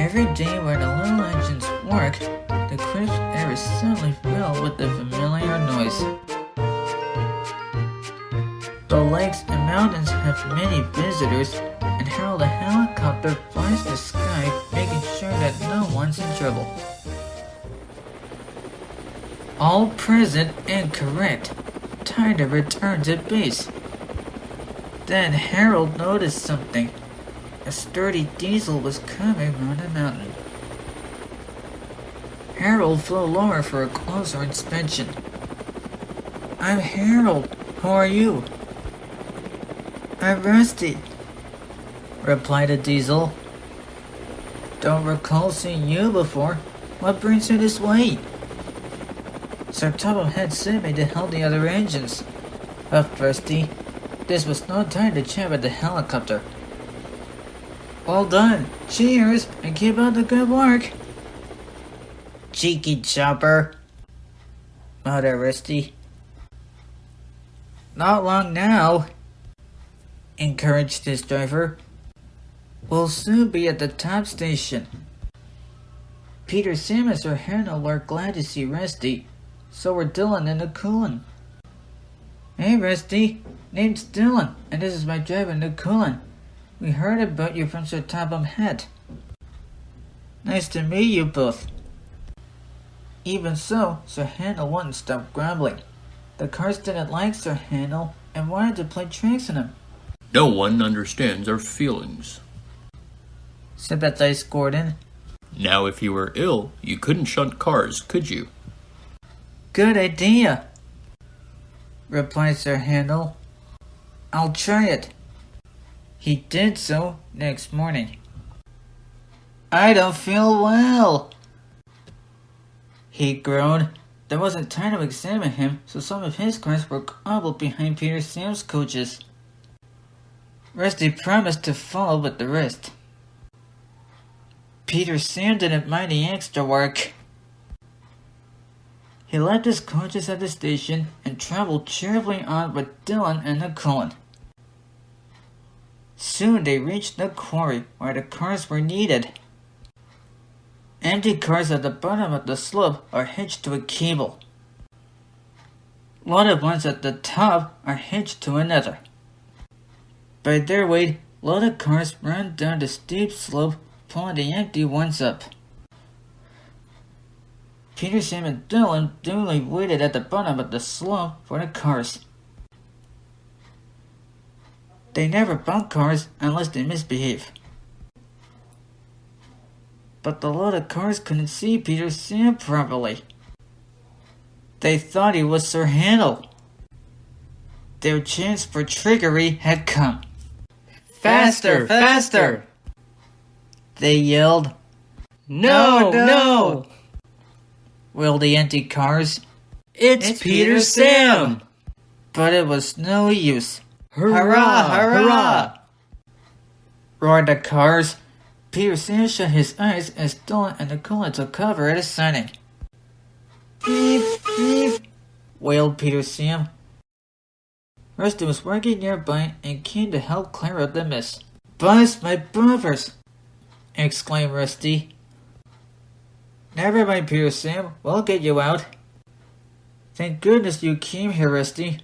Every day where the little engines work, the crisp air is suddenly filled with the familiar noise. The lakes and mountains have many visitors, and Harold the helicopter flies the sky, making sure that no one's in trouble. All present and correct. Time to return to base. Then Harold noticed something. A sturdy diesel was coming around the mountain. Harold flew lower for a closer inspection. "I'm Harold. Who are you?" "I'm Rusty," replied the diesel. "Don't recall seeing you before. What brings you this way?" "Sir Topham had sent me to help the other engines," puffed Rusty. This was no time to chat with the helicopter. "Well done. Cheers, and keep up the good work." "Cheeky chopper," muttered Rusty. "Not long now," encouraged his driver. "We'll soon be at the top station." Peter, Sam, and Sir Handel were glad to see Rusty. So were Dylan and Nakulan. "Hey Rusty, name's Dylan, and this is my driver Nakulan. We heard about you from Sir Topham Head." "Nice to meet you both." Even so, Sir Handel wouldn't stop grumbling. The cars didn't like Sir Handel and wanted to play tricks on him. "No one understands our feelings," sympathized Gordon. "Now if you were ill, you couldn't shunt cars, could you?" "Good idea," replied Sir Handel. "I'll try it." He did so next morning. "I don't feel well," he groaned. There wasn't time to examine him, so some of his cars were cobbled behind Peter Sam's coaches. Rusty promised to follow with the rest. Peter Sam didn't mind the extra work. He left his coaches at the station and traveled cheerfully on with Dylan and Nakulan. Soon they reached the quarry where the cars were needed. Empty cars at the bottom of the slope are hitched to a cable. Loaded ones at the top are hitched to another. By their weight, loaded cars run down the steep slope, pulling the empty ones up. Peter, Sam, and Dylan duly waited at the bottom of the slope for the cars. They never bumped cars unless they misbehave. But the loaded cars couldn't see Peter Sam properly. They thought he was Sir Handel. Their chance for trickery had come. "Faster, faster!" they yelled. No! Wailed the empty cars. It's Peter Sam! But it was no use. Hurrah, hurrah! Roared the cars. Peter Sam shut his eyes as Dylan and Nakulan took cover at a signing. "Beep, beep," wailed Peter Sam. Rusty was working nearby and came to help clear up the mist. "Bust my bumpers!" exclaimed Rusty. "Never mind, Peter Sam. We'll get you out." "Thank goodness you came here, Rusty."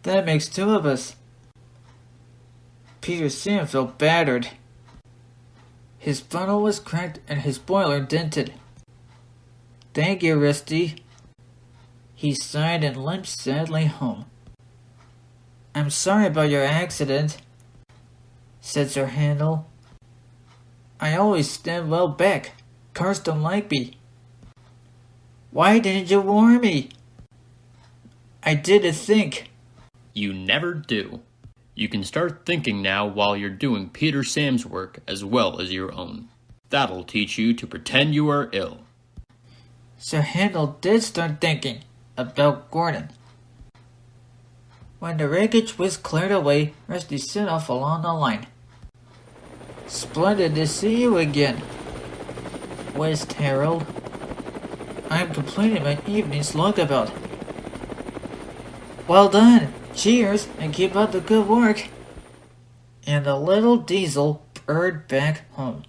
"That makes two of us." Peter Sam felt battered. His funnel was cracked and his boiler dented. "Thank you, Rusty." He sighed and limped sadly home. "I'm sorry about your accident," said Sir Handel. "I always stand well back. Cars don't like me." "Why didn't you warn me?" "I didn't think." You never do. You can start thinking now while you're doing Peter Sam's work as well as your own. That'll teach you to pretend you are ill. Sir Handel did start thinking about Gordon. When the wreckage was cleared away, Rusty set off along the line. "Splendid to see you again," whizzed Harold. "I'm completing my evening's lookabout." "Well done! Cheers, and keep up the good work!" And the little diesel back home.